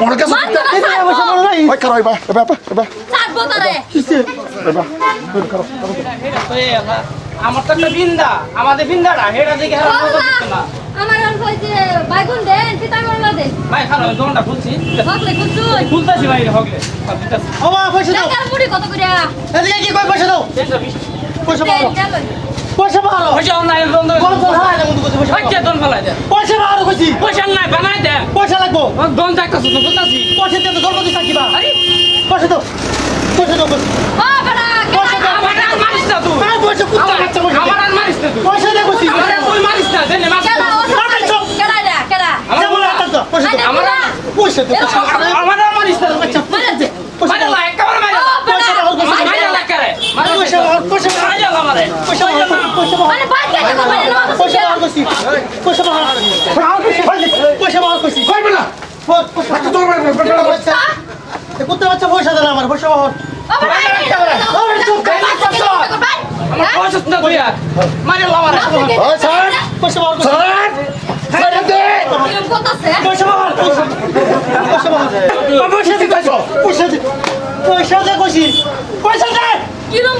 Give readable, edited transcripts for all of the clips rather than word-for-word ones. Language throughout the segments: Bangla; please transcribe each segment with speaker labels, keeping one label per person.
Speaker 1: আমার কাছে ওই করো এবার
Speaker 2: ছাড়বো তারে
Speaker 3: আমার তো একটা বিন্দা আমাদের বিন্দাটা হেটা দেখে আর মজা দিত না
Speaker 2: আমার আর কইছে বাইগুন দেন পিতা মারলা দেন
Speaker 3: ভাই খালো দোনটা খুলছি
Speaker 2: হকলে কুচুই
Speaker 3: খুলতাছি ভাই হগলে সব দিতাছি
Speaker 4: ও মা পয়সা দাও
Speaker 2: টাকার মুড়ি কত করে
Speaker 4: এদিকে কি কই পয়সা দাও
Speaker 3: 120
Speaker 4: পয়সা পাও পয়সা পাও
Speaker 3: পয়সা নাই বন্ধ
Speaker 4: কোন কোন হারাই না মতো পয়সা
Speaker 3: হচ্ছে দোন ফলাই দে
Speaker 4: পয়সা পাও কইছি
Speaker 3: পয়সা নাই বানাই দে
Speaker 4: পয়সা লাগবো
Speaker 3: দোন যাইতাছ না বুঝতাছি
Speaker 4: পয়সা দিতে গর্ব দিছ কিবা
Speaker 3: আরে
Speaker 4: পয়সা দাও পয়সা দাও
Speaker 2: ও বড়া
Speaker 4: পয়সা দাও
Speaker 3: আমার আর মারিস না তুই
Speaker 4: আর পয়সা কুত্তা বাচ্চা পয়সা
Speaker 3: আমার আর মারিস না তুই
Speaker 4: পয়সা দে কইছি
Speaker 3: আমার তুই মারিস না দেনে মারিস
Speaker 2: কেডা ও কেডা রে কেডা
Speaker 4: যেমন আটা দাও পয়সা দাও
Speaker 3: আমার
Speaker 4: পয়সা দাও
Speaker 3: আমার আর মারিস না
Speaker 4: আচ্ছা
Speaker 2: মারা দে
Speaker 3: মারে লা একবার মারে
Speaker 4: পয়সা দাও
Speaker 3: মারে লা করে মারে
Speaker 4: পয়সা পয়সা
Speaker 3: মারে লা মারে
Speaker 4: পয়সা পয়সা
Speaker 2: মানে বাদ কে তো মানে না
Speaker 4: পয়সা পাও কইছি পয়সা পাও পয়সা পাও কইছি
Speaker 1: কই বলা
Speaker 4: পয়সা
Speaker 1: তোর বেটা
Speaker 4: কুত্তা বাচ্চা পয়সা দেন আমার পয়সা পাও
Speaker 2: ও বড়া
Speaker 3: আমার পয়সা না তুই আর মারে লা মারে
Speaker 1: ওই স্যার
Speaker 4: পয়সা পাও
Speaker 1: স্যার স্যার দে
Speaker 2: এরকম কত আছে
Speaker 4: পয়সা পাও পয়সা পাও পয়সা দিতে যাও পয়সা দে পয়সা দে কইছি পয়সা দে
Speaker 2: কিরম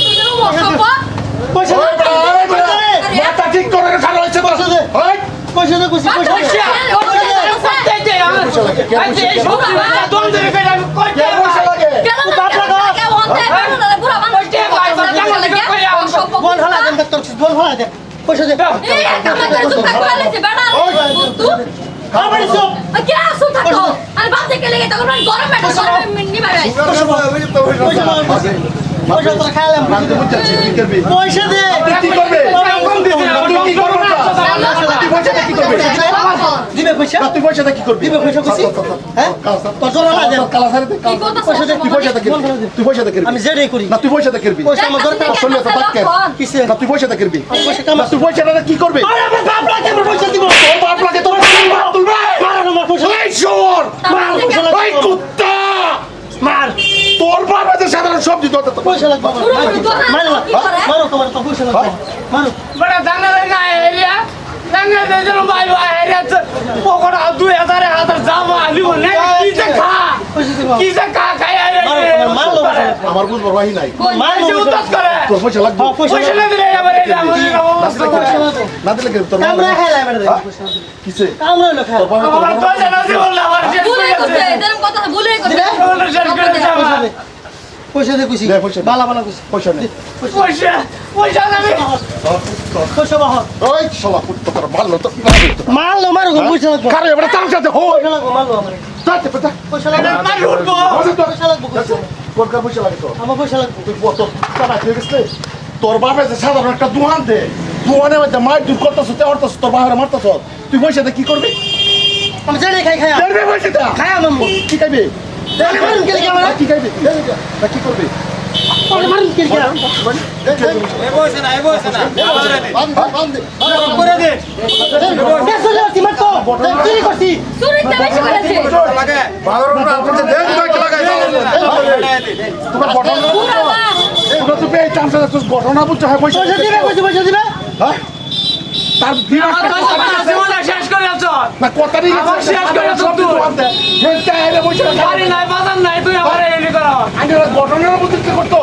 Speaker 2: কিরম
Speaker 4: পয়সা দে
Speaker 1: মাথা ঠিক করে খালো হইছে বস ওই
Speaker 4: পয়সা দে কইছি পয়সা দে
Speaker 1: পয়সা লাগে
Speaker 4: বল হলা দেন তোর বল হলা দে পয়সা দে আমার সব পয়সা তো খাইলাম
Speaker 1: মানতে বুঝাচ্ছি কি করবি
Speaker 4: পয়সা দে
Speaker 1: কি করবে তুই কি করবে তুই পয়সাটা কি করবে
Speaker 4: দিবে পয়সা
Speaker 1: তুই পয়সাটা কি করবি
Speaker 4: দিবে পয়সা কইছি হ্যাঁ তোর জোর হলা দে
Speaker 1: কালা সারে
Speaker 4: পয়সা দে
Speaker 1: তুই পয়সাটা করবি তুই পয়সাটা করবি
Speaker 4: আমি যেটাই করি
Speaker 1: না তুই পয়সাটা করবি
Speaker 4: পয়সা আমার দরকার
Speaker 1: শুনলে তো বাদ কর
Speaker 4: কিসে
Speaker 1: না তুই পয়সাটা করবি
Speaker 4: পয়সা কাম
Speaker 1: তুই পয়সাটা কি করবি
Speaker 4: আরে আমার বাপ লাগে পয়সা দিব
Speaker 1: তোর বাপ লাগে তোর বাপ তুলবে
Speaker 4: মার আমার পয়সা
Speaker 1: এই চোর
Speaker 4: মার পয়সা লাগবে
Speaker 1: এই কুত্তা
Speaker 4: মার
Speaker 1: তোর বাপ আছে সাধারণ সবজি তো
Speaker 4: পয়সা লাগবে মারো মারো তোমার তো পয়সা লাগবে মারো
Speaker 3: বড় জানা না এরিয়া জানা দে যেন ভাই ভাই এরিয়া পকড়া 2000 জামা আলিব না কি যে খা
Speaker 4: পয়সা দিব
Speaker 3: কি যে খা খাই
Speaker 4: মারো
Speaker 1: আমার বুঝবার ভাই নাই
Speaker 4: মারো
Speaker 3: উত্তর করে
Speaker 1: তোর পয়সা লাগবে
Speaker 3: পয়সা না দিলে এবারে এটা
Speaker 1: না দিলে কি তোর
Speaker 4: আমরা খাইলাই মেরে
Speaker 1: কিসে
Speaker 4: আমরা হলো খাই
Speaker 3: আমার পয়সা না দিয়ে বললা আমার শেষ করে
Speaker 4: পয়সা দে কইছি
Speaker 1: দে পয়সা
Speaker 4: বালা বালা কইছি
Speaker 1: পয়সা নেই
Speaker 3: পয়সা পয়সা না
Speaker 4: পয়সা বাহ
Speaker 1: ওই শালা কুত্তা তোর ভালো তো
Speaker 4: মারলো মারো পয়সা লাগবে
Speaker 1: কারে এবারে তামসাতে হো
Speaker 4: পয়সা লাগবে মারলো আমার
Speaker 1: তাতে পয়সা
Speaker 4: পয়সা লাগবে
Speaker 3: মার উঠবো
Speaker 4: পয়সা লাগবে
Speaker 1: কোন কা পয়সা লাগে তো
Speaker 4: আমার পয়সা লাগবে
Speaker 1: তুই কত টাকা দিয়ে গেছিস তোর বাপে যে সাধারণ একটা দোকান দে দোকানের মধ্যে মার দূর করতেছ তে অর্থ তোর বাহারে মারতেছ তুই পয়সাতে কি করবি
Speaker 4: আমি জানি খাই খাই
Speaker 1: দেবে পয়সাটা
Speaker 4: খাই আমি
Speaker 1: কি খাইবি
Speaker 4: মারুন কে লিখে আমরা
Speaker 1: কি খাইবি কি করবি
Speaker 4: মারুন কে লিখে
Speaker 1: করে দে
Speaker 4: দেখো না তিমার তো চুরি করছি
Speaker 1: তোমার ঘটনা বুঝছো হ্যাঁ পয়সা
Speaker 4: পয়সা দিবে কইছি পয়সা দিবে
Speaker 1: হ্যাঁ তার
Speaker 3: জীবনটা শেষ করে আছ
Speaker 1: না কথা নেই
Speaker 3: আমার শেষ করে তো তুই। বাড়ি নাই বাজার নাই তুই আমার এনে কর
Speaker 1: ঘটনার মধ্যে কি করতো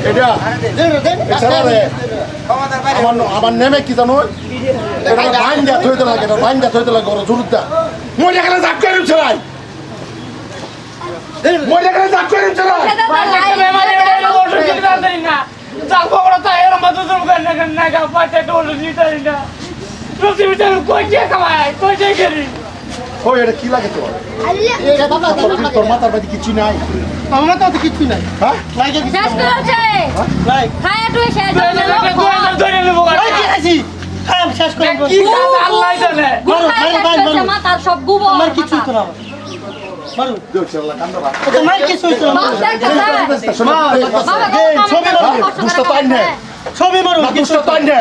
Speaker 1: এটা এছাড়া রে আমার নেমে কি জানো এটা বাইন দেয়া থইতে লাগে এটা বাইন দেয়া থইতে লাগে ওরা জুলুদা মই এখানে জাপ করে চলাই মই এখানে জাপ করে চলাই ওই এটা কি লাগে তোর তোর মাথার বাড়ি কিছু নাই
Speaker 4: আমার তো কিছু নাই
Speaker 1: হ্যাঁ
Speaker 4: লাগে কিছু নাই এই কি আছি খাই আমি শেষ করে আমার কিছু তো না মারু তোমার কিছু হইতো না
Speaker 1: দুষ্ট তাই নে
Speaker 4: ছবি মারু
Speaker 1: না দুষ্ট তাই নে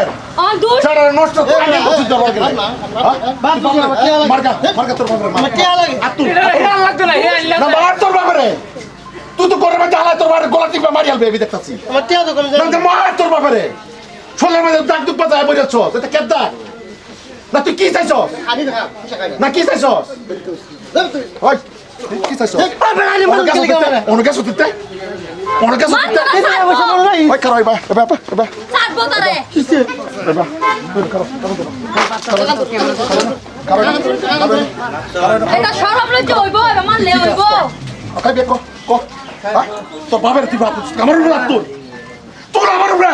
Speaker 1: সারা নষ্ট তাই নে বুঝতে লাগে
Speaker 4: বাপ
Speaker 1: মার্কা মার্কা তোর বাবা
Speaker 4: আমার টিয়া লাগে
Speaker 1: না মার তোর বাবা রে তুই তো করে জ্বালা তোর বাবার গলা টিপা মারি আলবে দেখতাছি
Speaker 4: আমার টিয়া তো কোন
Speaker 1: না মার তোর বাবা রে শোলের মধ্যে দাগ দুগ বাজায় বলেছ এটা কে দাগ না তুই কি চাইছস
Speaker 4: আনি দেখা পয়সা খাই
Speaker 1: না কি চাইছস ওই কি চাইছস
Speaker 4: আনি মন কি লাগে
Speaker 1: অনেক আছে তুই অনেক আছে
Speaker 2: মার
Speaker 1: তুই
Speaker 2: তোরা
Speaker 4: এই
Speaker 2: ছাড়।
Speaker 4: পয়সা মনে নাই
Speaker 1: ওই কারো এবার এবার
Speaker 2: ছাড়বো তোরে।
Speaker 4: কিসে
Speaker 2: এটা সরব লইতে হইব, এবার মানলে হইব।
Speaker 1: ওকে বে কো তো বাবার তুই বাপ আমার উপর রাত তুল তোর আমার উপরে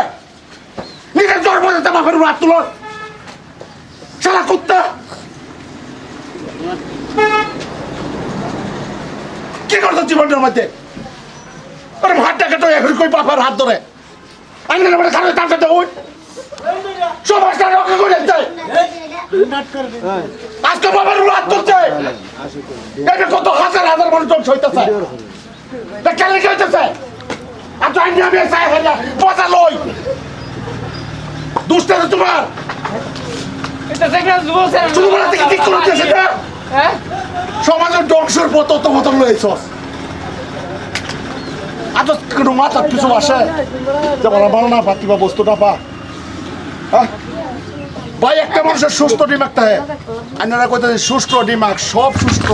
Speaker 1: নিজের জন্ম দিতে বাপের উপর রাত তুল শালা কুত্তা কি করছো জীবনের মধ্যে আরে হাতটা কেটে এখন কই বাপের হাত ধরে আমি না বলে খাবে তার সাথে ওই সমাজটা রক্ষা করে দেয় আজকে বাবার উপর হাত তুলছে এটা কত হাজার হাজার মানুষ ধ্বংস হইতেছে তা কেন হইতেছে আর তো আমি আমি চাই হইয়া পচা লই দুষ্টা তো তোমার
Speaker 3: এটা থেকে বলছে
Speaker 1: ছোটবেলা থেকে ঠিক করে দিয়েছে না
Speaker 3: হ্যাঁ
Speaker 1: সমাজের ধ্বংসের পথ তো মতন লইছস আর তো কোনো মাথা কিছু আসে যে বলা ভালো না পাতিবা বস্তুটা পা হ্যাঁ ভাই একটা মানুষের সুস্থ ডিমাগ থাকে আপনারা কইতেছেন সুস্থ ডিমাগ সব সুস্থ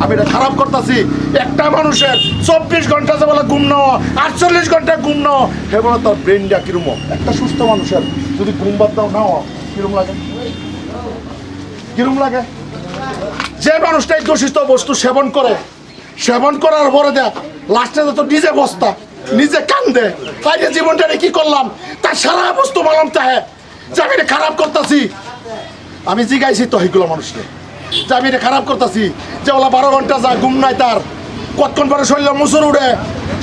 Speaker 1: আমি এটা খারাপ করতেছি একটা মানুষের 24 ঘন্টা যে বলে ঘুম নাও 48 ঘন্টা ঘুম নাও হে বলে তার ব্রেনটা কিরম একটা সুস্থ মানুষের যদি ঘুম বাদ দাও নাও কিরম লাগে কিরম লাগে যে মানুষটাই দূষিত বস্তু সেবন করে সেবন করার পরে দেখ লাস্টে তো নিজে বস্তা নিজে কান্দে তাই যে জীবনটা কি করলাম তার সারা বস্তু মালাম তাহে যে আমি এটা খারাপ করতেছি আমি জিগাইছি তো এইগুলো মানুষকে যে আমি এটা খারাপ করতেছি যে ওলা 12 ঘন্টা যা ঘুম নাই তার কতক্ষণ পরে শরীর মুসুর উড়ে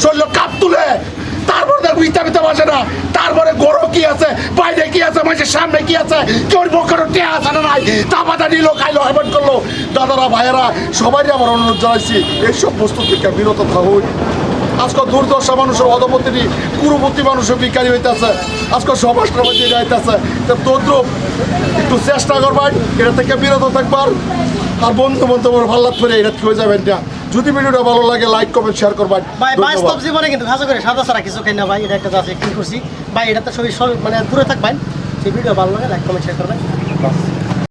Speaker 1: শরীর কাপ তুলে তারপরে দেখ বিতা বিতা বাজে না তারপরে গরু কি আছে বাইরে কি আছে মাঝে সামনে কি আছে কেউ বকর কে আছে না নাই তা পাতা নিল খাইলো হেবন করলো দাদারা ভাইয়েরা সবারই আমার অনুরোধ জানাইছি এইসব বস্তু থেকে বিরত থাকুন আজকে দুর্দশা মানুষের অধপতি কুরুপতি মানুষের বিকারি হইতেছে আজকে সমাজটার মধ্যে যাইতেছে তদ্রুপ একটু চেষ্টা করবেন এটা থেকে বিরত থাকবার আর বন্ধু বান্ধব ভালো লাগবে এটা হয়ে যাবেন না যদি ভিডিওটা ভালো লাগে লাইক কমেন্ট শেয়ার করবেন
Speaker 4: ভাই বাস্তব জীবনে কিন্তু খাসা করে সাদা সারা কিছু খাই না ভাই এটা একটা আছে কি করছি ভাই এটা তো সবই সব মানে দূরে থাকবেন সেই ভিডিও ভালো লাগে লাইক কমেন্ট শেয়ার করবেন